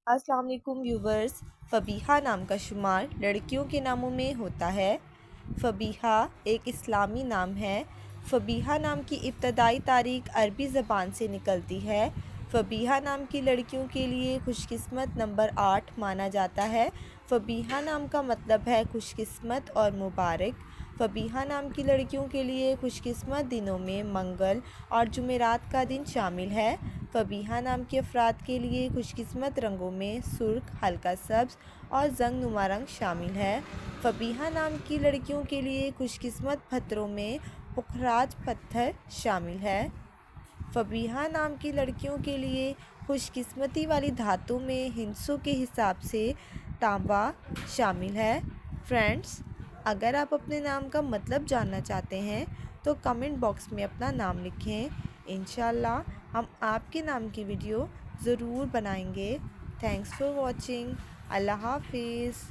السلام علیکم ویورز۔ فبیحہ نام کا شمار لڑکیوں کے ناموں میں ہوتا ہے۔ فبیحہ ایک اسلامی نام ہے۔ فبیحہ نام کی ابتدائی تاریخ عربی زبان سے نکلتی ہے۔ فبیحہ نام کی لڑکیوں کے لیے خوش قسمت نمبر 8 مانا جاتا ہے۔ فبیحہ نام کا مطلب ہے خوش قسمت اور مبارک۔ فبیحہ نام کی لڑکیوں کے لیے خوش قسمت دنوں میں منگل اور جمعرات کا دن شامل ہے۔ فبیحہ نام کے افراد کے لیے خوش قسمت رنگوں میں سرخ، ہلکا سبز اور زنگ نما رنگ شامل ہے۔ فبیحہ نام کی لڑکیوں کے لیے خوش قسمت پتھروں میں پکھراج پتھر شامل ہے۔ فبیحہ نام کی لڑکیوں کے لیے خوش قسمتی والی دھاتوں میں ہندسوں کے حساب سے تانبا شامل ہے۔ فرینڈز، اگر آپ اپنے نام کا مطلب جاننا چاہتے ہیں تو کمنٹ باکس میں اپنا نام لکھیں۔ انشاءاللہ ہم آپ کے نام کی ویڈیو ضرور بنائیں گے۔ Thanks for watching. اللہ حافظ۔